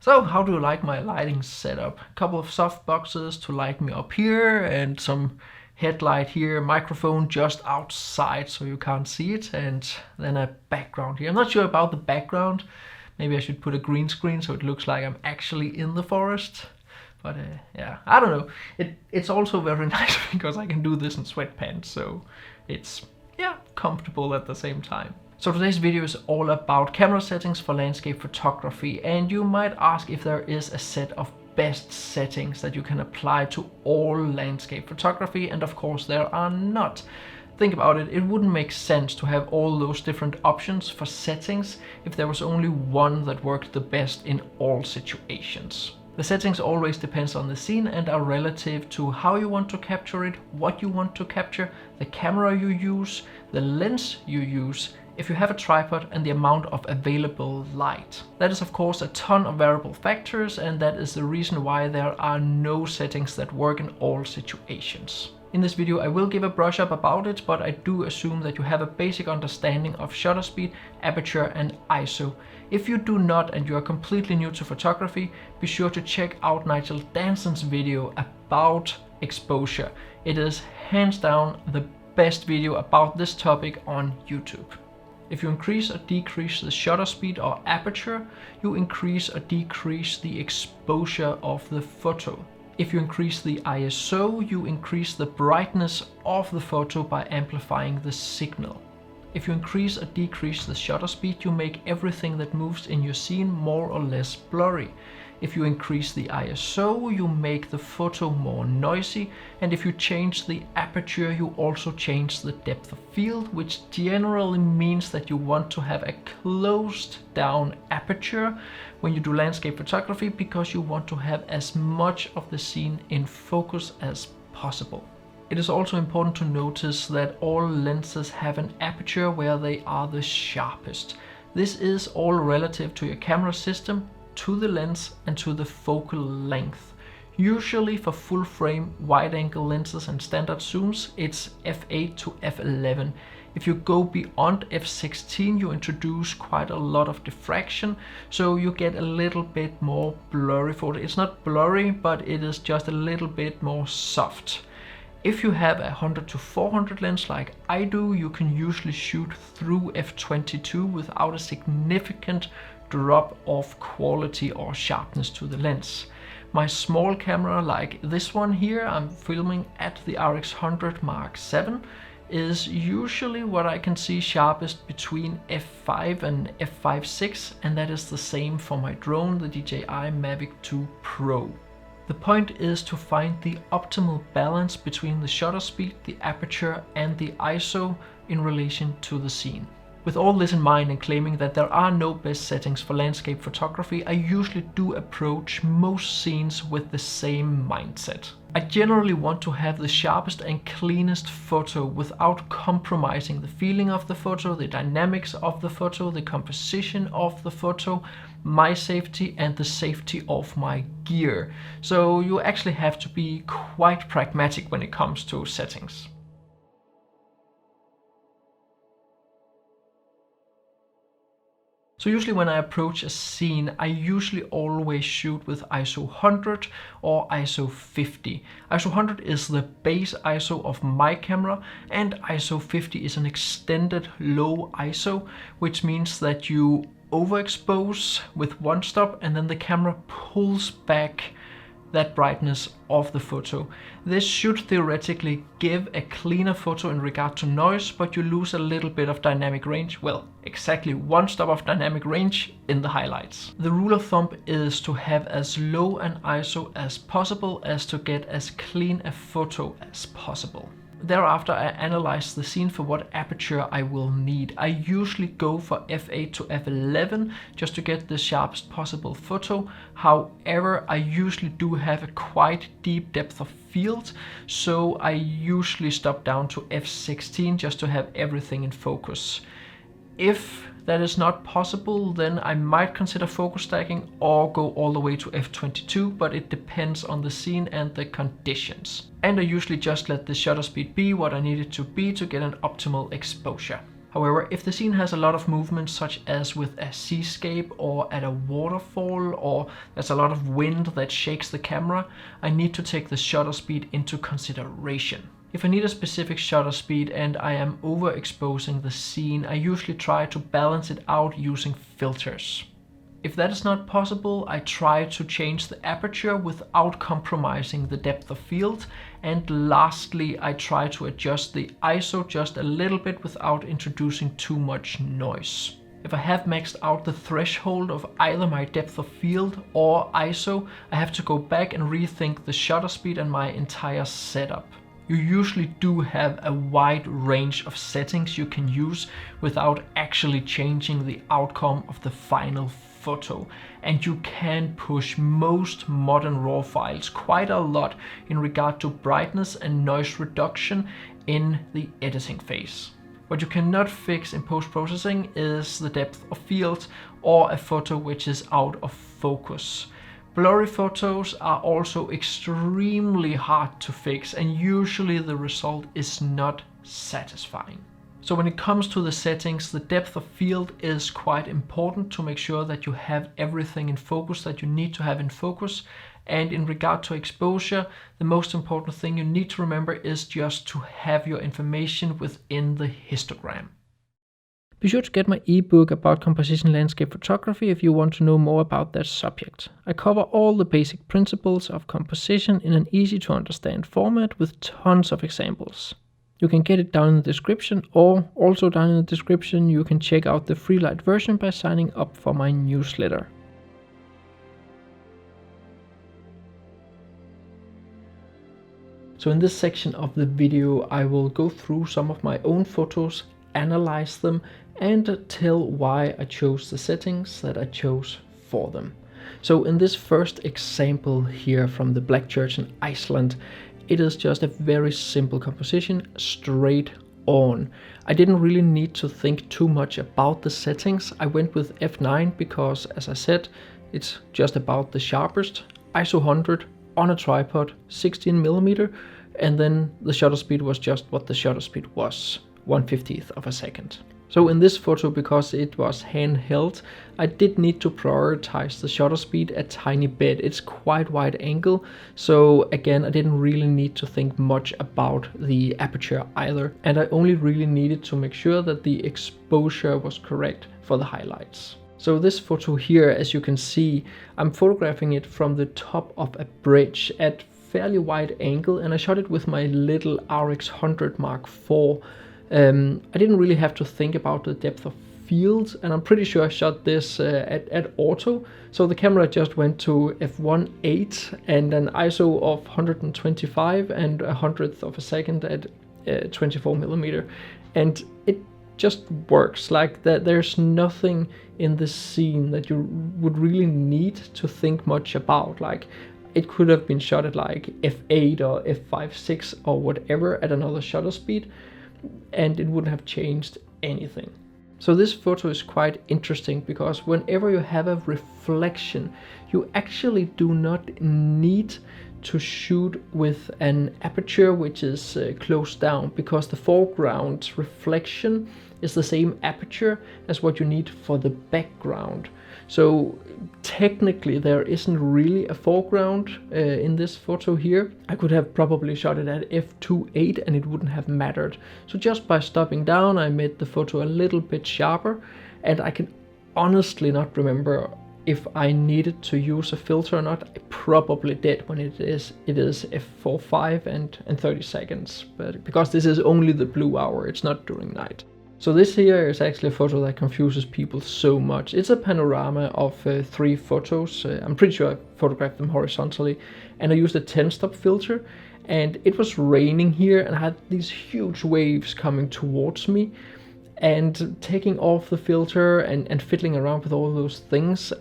So how do you like my lighting setup? A couple of soft boxes to light me up here and some headlight here, microphone just outside so you can't see it, and then a background here. I'm not sure about the background. Maybe I should put a green screen so it looks like I'm actually in the forest. But yeah, I don't know. It's also very nice because I can do this in sweatpants, so it's, yeah, comfortable at the same time. So today's video is all about camera settings for landscape photography, and you might ask if there is a set of best settings that you can apply to all landscape photography, and of course there are not. Think about it, it wouldn't make sense to have all those different options for settings if there was only one that worked the best in all situations. The settings always depends on the scene and are relative to how you want to capture it, what you want to capture, the camera you use, the lens you use, if you have a tripod, and the amount of available light. That is of course a ton of variable factors, and that is the reason why there are no settings that work in all situations. In this video I will give a brush up about it, but I do assume that you have a basic understanding of shutter speed, aperture and ISO. If you do not and you are completely new to photography, be sure to check out Nigel Danson's video about exposure. It is hands down the best video about this topic on YouTube. If you increase or decrease the shutter speed or aperture, you increase or decrease the exposure of the photo. If you increase the ISO, you increase the brightness of the photo by amplifying the signal. If you increase or decrease the shutter speed, you make everything that moves in your scene more or less blurry. If you increase the ISO, you make the photo more noisy, and if you change the aperture, you also change the depth of field, which generally means that you want to have a closed down aperture when you do landscape photography, because you want to have as much of the scene in focus as possible. It is also important to notice that all lenses have an aperture where they are the sharpest. This is all relative to your camera system, to the lens and to the focal length. Usually for full frame wide angle lenses and standard zooms, it's f8 to f11. If you go beyond f16, you introduce quite a lot of diffraction, so you get a little bit more blurry photo. It's not blurry, but it is just a little bit more soft. If you have a 100 to 400 lens like I do, you can usually shoot through f22 without a significant drop of quality or sharpness to the lens. My small camera like this one here, I'm filming at the RX100 Mark VII, is usually what I can see sharpest between f5 and f5.6, and that is the same for my drone, the DJI Mavic 2 Pro. The point is to find the optimal balance between the shutter speed, the aperture and the ISO in relation to the scene. With all this in mind and claiming that there are no best settings for landscape photography, I usually do approach most scenes with the same mindset. I generally want to have the sharpest and cleanest photo without compromising the feeling of the photo, the dynamics of the photo, the composition of the photo, my safety and the safety of my gear. So you actually have to be quite pragmatic when it comes to settings. So usually when I approach a scene, I usually always shoot with ISO 100 or ISO 50. ISO 100 is the base ISO of my camera, and ISO 50 is an extended low ISO, which means that you overexpose with one stop and then the camera pulls back that brightness of the photo. This should theoretically give a cleaner photo in regard to noise, but you lose a little bit of dynamic range. Well, exactly one stop of dynamic range in the highlights. The rule of thumb is to have as low an ISO as possible as to get as clean a photo as possible. Thereafter I analyze the scene for what aperture I will need. I usually go for f8 to f11 just to get the sharpest possible photo. However, I usually do have a quite deep depth of field, so I usually stop down to f16 just to have everything in focus. If that is not possible, then I might consider focus stacking or go all the way to f22, but it depends on the scene and the conditions. And I usually just let the shutter speed be what I need it to be to get an optimal exposure. However, if the scene has a lot of movement, such as with a seascape or at a waterfall, or there's a lot of wind that shakes the camera, I need to take the shutter speed into consideration. If I need a specific shutter speed and I am overexposing the scene, I usually try to balance it out using filters. If that is not possible, I try to change the aperture without compromising the depth of field. And lastly, I try to adjust the ISO just a little bit without introducing too much noise. If I have maxed out the threshold of either my depth of field or ISO, I have to go back and rethink the shutter speed and my entire setup. You usually do have a wide range of settings you can use without actually changing the outcome of the final photo, and you can push most modern RAW files quite a lot in regard to brightness and noise reduction in the editing phase. What you cannot fix in post-processing is the depth of field or a photo which is out of focus. Blurry photos are also extremely hard to fix, and usually the result is not satisfying. So when it comes to the settings, the depth of field is quite important to make sure that you have everything in focus that you need to have in focus. And in regard to exposure, the most important thing you need to remember is just to have your information within the histogram. Be sure to get my ebook about composition landscape photography if you want to know more about that subject. I cover all the basic principles of composition in an easy to understand format with tons of examples. You can get it down in the description, or also down in the description you can check out the free light version by signing up for my newsletter. So in this section of the video I will go through some of my own photos, analyze them, and tell why I chose the settings that I chose for them. So in this first example here from the Black Church in Iceland, it is just a very simple composition, straight on. I didn't really need to think too much about the settings. I went with f9 because, as I said, it's just about the sharpest, ISO 100 on a tripod, 16mm, and then the shutter speed was just what the shutter speed was, 1/50th of a second. So in this photo, because it was handheld, I did need to prioritize the shutter speed a tiny bit. It's quite wide angle, so again I didn't really need to think much about the aperture either, and I only really needed to make sure that the exposure was correct for the highlights. So this photo here, as you can see, I'm photographing it from the top of a bridge at fairly wide angle, and I shot it with my little RX100 Mark IV. I didn't really have to think about the depth of field, and I'm pretty sure I shot this at auto. So the camera just went to f1.8 and an ISO of 125 and 100th of a second at 24mm, and it just works like that. There's nothing in this scene that you would really need to think much about. Like, it could have been shot at like f8 or f5.6 or whatever at another shutter speed, and it wouldn't have changed anything. So this photo is quite interesting because whenever you have a reflection, you actually do not need to shoot with an aperture which is closed down, because the foreground reflection is the same aperture as what you need for the background. So technically there isn't really a foreground in this photo here. I could have probably shot it at f2.8 and it wouldn't have mattered. So just by stopping down I made the photo a little bit sharper, and I can honestly not remember if I needed to use a filter or not. I probably did when it is f4.5 and 30 seconds, but because this is only the blue hour, it's not during night. So this here is actually a photo that confuses people so much. It's a panorama of 3 photos. I'm pretty sure I photographed them horizontally, and I used a 10-stop filter, and it was raining here and I had these huge waves coming towards me, and taking off the filter and fiddling around with all those things,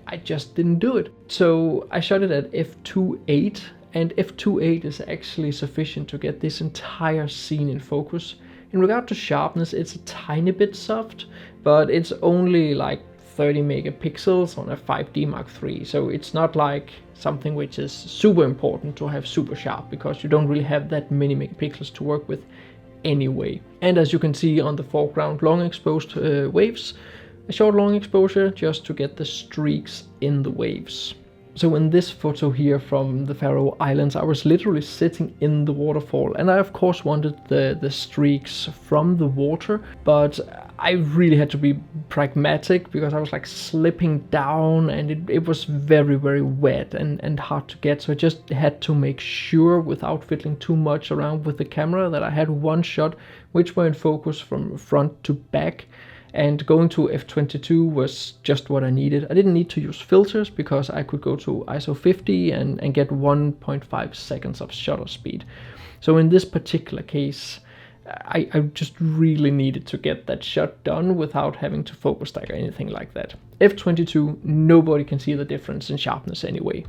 I just didn't do it. So I shot it at f2.8, and f2.8 is actually sufficient to get this entire scene in focus. In regard to sharpness, it's a tiny bit soft, but it's only like 30 megapixels on a 5D Mark III, so it's not like something which is super important to have super sharp, because you don't really have that many megapixels to work with anyway. And as you can see on the foreground, long exposed waves, a short long exposure just to get the streaks in the waves. So in this photo here from the Faroe Islands, I was literally sitting in the waterfall, and I of course wanted the streaks from the water, but I really had to be pragmatic because I was like slipping down, and it was very, very wet and hard to get. So I just had to make sure, without fiddling too much around with the camera, that I had one shot which were in focus from front to back. And going to f/22 was just what I needed. I didn't need to use filters because I could go to ISO 50 and get 1.5 seconds of shutter speed. So in this particular case, I just really needed to get that shot done without having to focus stack or anything like that. f/22, nobody can see the difference in sharpness anyway.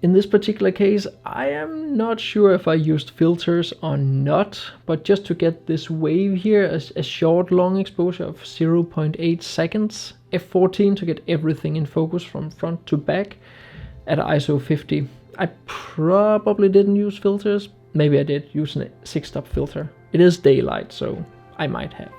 In this particular case, I am not sure if I used filters or not, but just to get this wave here, a short long exposure of 0.8 seconds, f/14 to get everything in focus from front to back at ISO 50. I probably didn't use filters, maybe I did use a 6-stop filter. It is daylight, so I might have.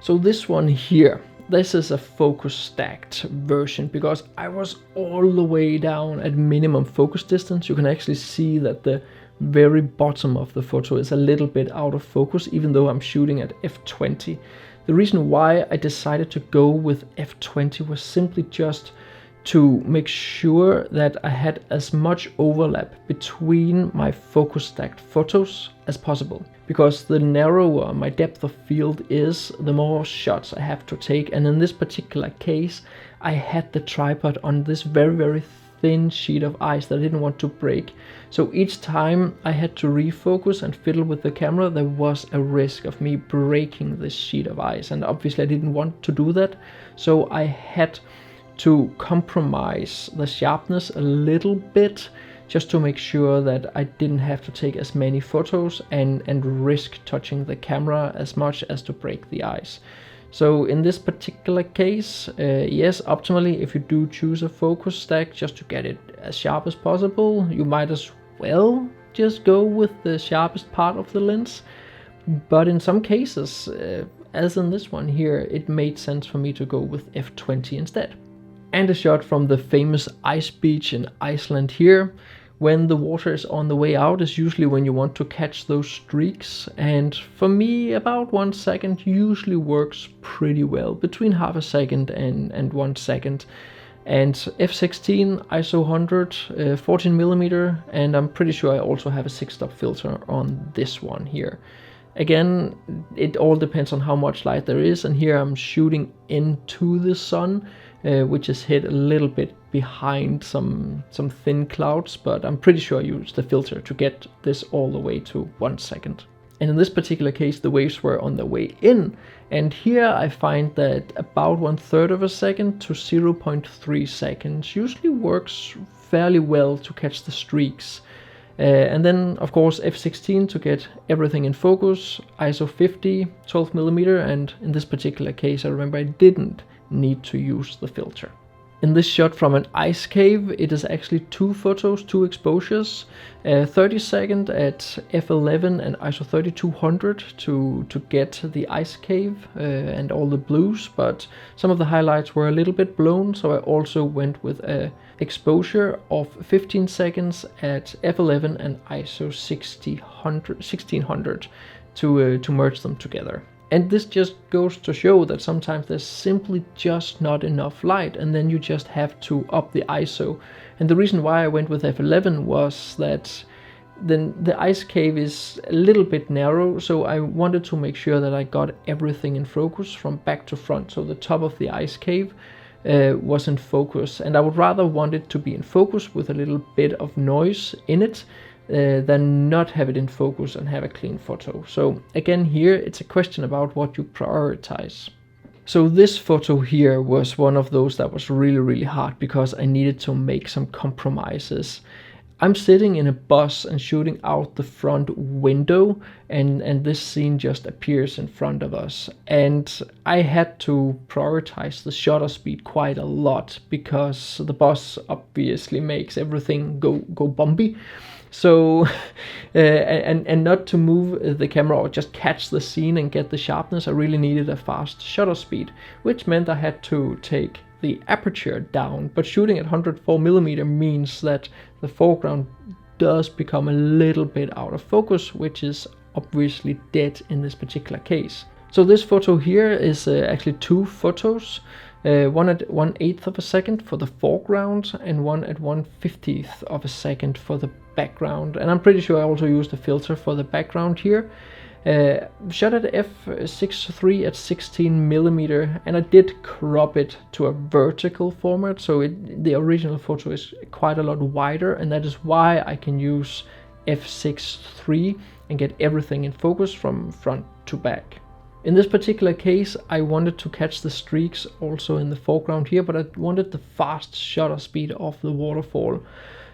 So this one here, this is a focus stacked version because I was all the way down at minimum focus distance. You can actually see that the very bottom of the photo is a little bit out of focus, even though I'm shooting at f/20. The reason why I decided to go with f/20 was simply just to make sure that I had as much overlap between my focus stacked photos as possible. Because the narrower my depth of field is, the more shots I have to take. And in this particular case, I had the tripod on this very, very thin sheet of ice that I didn't want to break. So each time I had to refocus and fiddle with the camera, there was a risk of me breaking this sheet of ice. And obviously I didn't want to do that. So I had to compromise the sharpness a little bit just to make sure that I didn't have to take as many photos and risk touching the camera as much as to break the ice. So in this particular case, yes, optimally, if you do choose a focus stack just to get it as sharp as possible, you might as well just go with the sharpest part of the lens. But in some cases, as in this one here, it made sense for me to go with f/20 instead. And a shot from the famous ice beach in Iceland here. When the water is on the way out is usually when you want to catch those streaks, and for me about 1 second usually works pretty well, between half a second and 1 second. And f/16, ISO 100, 14mm, and I'm pretty sure I also have a 6-stop filter on this one here. Again, it all depends on how much light there is, and here I'm shooting into the sun, which is hit a little bit behind some thin clouds, but I'm pretty sure I used the filter to get this all the way to 1 second. And in this particular case, the waves were on the way in, and here I find that about 1/3 of a second to 0.3 seconds usually works fairly well to catch the streaks. And then of course f/16 to get everything in focus, ISO 50, 12mm, and in this particular case I remember I didn't need to use the filter. In this shot from an ice cave, it is actually 2 photos, 2 exposures, 30 second at f/11 and ISO 3200 to get the ice cave and all the blues, but some of the highlights were a little bit blown, so I also went with a exposure of 15 seconds at f/11 and ISO 1600 to merge them together. And this just goes to show that sometimes there's simply just not enough light, and then you just have to up the ISO. And the reason why I went with f/11 was that then the ice cave is a little bit narrow, so I wanted to make sure that I got everything in focus from back to front. So the top of the ice cave was in focus, and I would rather want it to be in focus with a little bit of noise in it than not have it in focus and have a clean photo. So again, here it's a question about what you prioritize. So this photo here was one of those that was really, really hard because I needed to make some compromises. I'm sitting in a bus and shooting out the front window, and this scene just appears in front of us. And I had to prioritize the shutter speed quite a lot because the bus obviously makes everything go bumpy. So, and not to move the camera or just catch the scene and get the sharpness, I really needed a fast shutter speed, which meant I had to take the aperture down. But shooting at 104mm means that the foreground does become a little bit out of focus, which is obviously dead in this particular case. So this photo here is actually two photos, one at 1/8 of a second for the foreground and one at 1/50th of a second for the background. And I'm pretty sure I also used a filter for the background here. Shot at f6.3 at 16mm, and I did crop it to a vertical format, so the original photo is quite a lot wider, and that is why I can use f6.3 and get everything in focus from front to back. In this particular case, I wanted to catch the streaks also in the foreground here, but I wanted the fast shutter speed of the waterfall.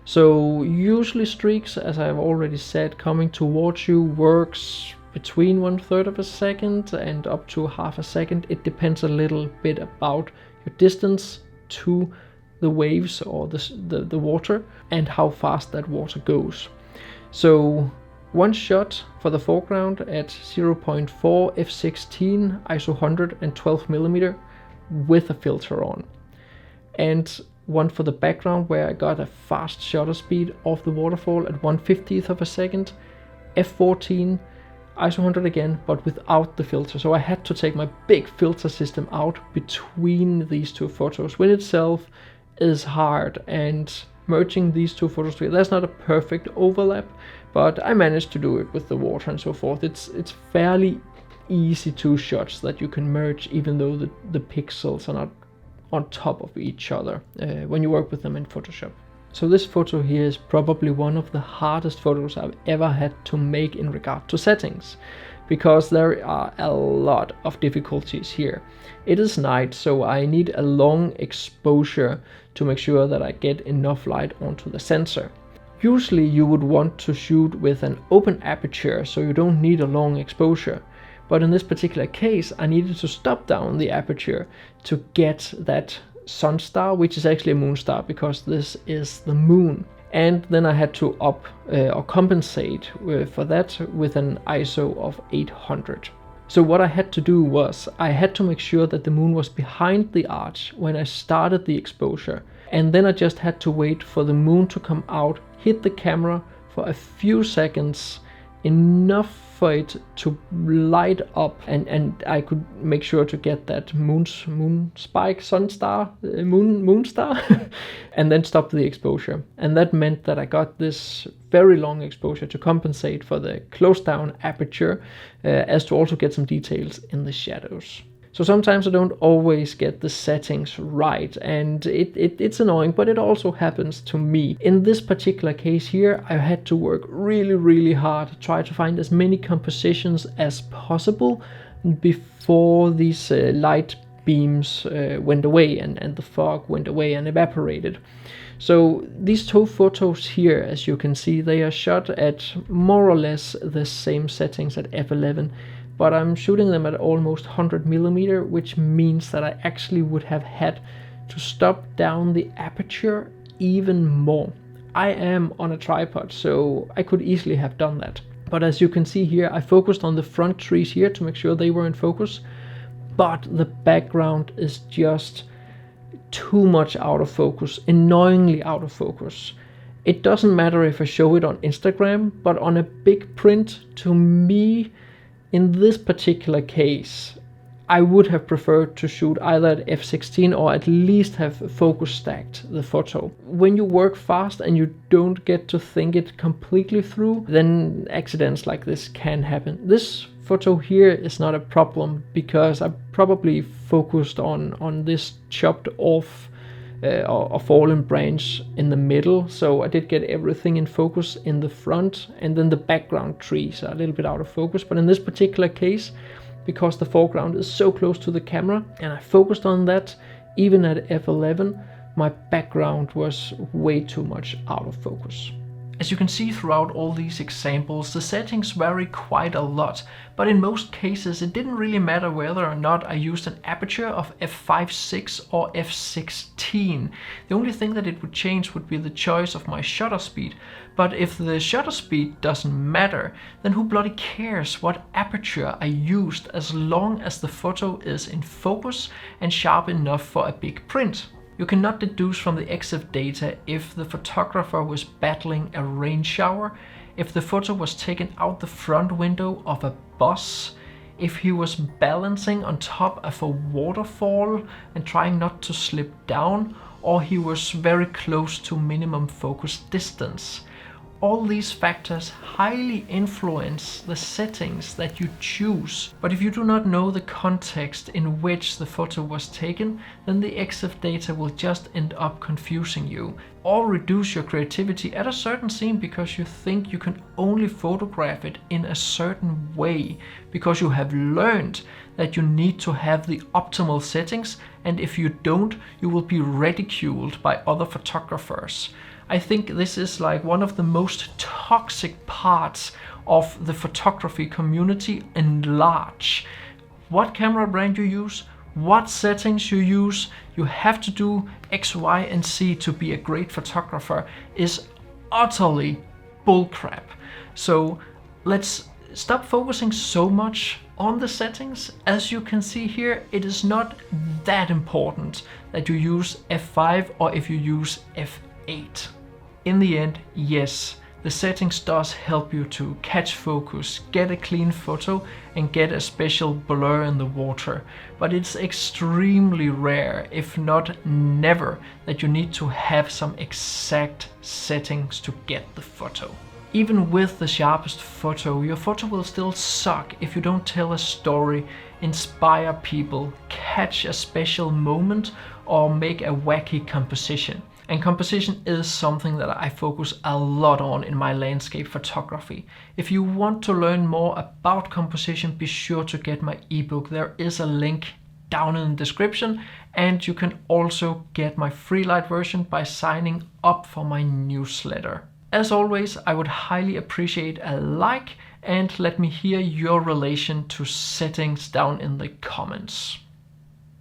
So usually streaks, as I've already said, coming towards you works between 1/3 of a second and up to half a second. It depends a little bit about your distance to the waves or the water and how fast that water goes. So one shot for the foreground at 0.4 f16 ISO 112mm with a filter on, and one for the background where I got a fast shutter speed of the waterfall at 1/50th of a second, f14 ISO 100 again, but without the filter. So I had to take my big filter system out between these two photos, which itself is hard, and merging these two photos together, there's not a perfect overlap, but I managed to do it with the water and so forth. It's fairly easy two shots that you can merge, even though the pixels are not on top of each other when you work with them in Photoshop. So this photo here is probably one of the hardest photos I've ever had to make in regard to settings, because there are a lot of difficulties here. It is night, so I need a long exposure to make sure that I get enough light onto the sensor. Usually you would want to shoot with an open aperture, so you don't need a long exposure. But in this particular case, I needed to stop down the aperture to get that sun star, which is actually a moon star because this is the moon. And then I had to up or compensate for that with an ISO of 800. So what I had to do was I had to make sure that the moon was behind the arch when I started the exposure, and then I just had to wait for the moon to come out, hit the camera for a few seconds, enough for it to light up, and I could make sure to get that moon spike, sun star, moon star, and then stop the exposure. And that meant that I got this very long exposure to compensate for the closed down aperture, as to also get some details in the shadows. So sometimes I don't always get the settings right, and it's annoying, but it also happens to me. In this particular case here, I had to work really hard to try to find as many compositions as possible before these light beams went away and the fog went away and evaporated. So these two photos here, as you can see, they are shot at more or less the same settings at f11. But I'm shooting them at almost 100mm, which means that I actually would have had to stop down the aperture even more. I am on a tripod, so I could easily have done that. But as you can see here, I focused on the front trees here to make sure they were in focus, but the background is just too much out of focus, annoyingly out of focus. It doesn't matter if I show it on Instagram, but on a big print, to me, in this particular case, I would have preferred to shoot either at f16 or at least have focus stacked the photo. When you work fast and you don't get to think it completely through, then accidents like this can happen. This photo here is not a problem because I probably focused on this chopped off or fallen branch in the middle, so I did get everything in focus in the front, and then the background trees are a little bit out of focus. But in this particular case, because the foreground is so close to the camera and I focused on that, even at f11, my background was way too much out of focus. As you can see throughout all these examples, the settings vary quite a lot, but in most cases it didn't really matter whether or not I used an aperture of f5.6 or f16. The only thing that it would change would be the choice of my shutter speed. But if the shutter speed doesn't matter, then who bloody cares what aperture I used as long as the photo is in focus and sharp enough for a big print. You cannot deduce from the EXIF data if the photographer was battling a rain shower, if the photo was taken out the front window of a bus, if he was balancing on top of a waterfall and trying not to slip down, or he was very close to minimum focus distance. All these factors highly influence the settings that you choose. But if you do not know the context in which the photo was taken, then the EXIF data will just end up confusing you, or reduce your creativity at a certain scene because you think you can only photograph it in a certain way, because you have learned that you need to have the optimal settings, and if you don't, you will be ridiculed by other photographers. I think this is like one of the most toxic parts of the photography community in large. What camera brand you use, what settings you use, you have to do X, Y, and Z to be a great photographer is utterly bullcrap. So let's stop focusing so much on the settings. As you can see here, it is not that important that you use f5 or if you use f8. In the end, yes, the settings does help you to catch focus, get a clean photo and get a special blur in the water. But it's extremely rare, if not never, that you need to have some exact settings to get the photo. Even with the sharpest photo, your photo will still suck if you don't tell a story, inspire people, catch a special moment, or make a wacky composition. And composition is something that I focus a lot on in my landscape photography. If you want to learn more about composition, be sure to get my ebook. There is a link down in the description, and you can also get my free light version by signing up for my newsletter. As always, I would highly appreciate a like, and let me hear your relation to settings down in the comments.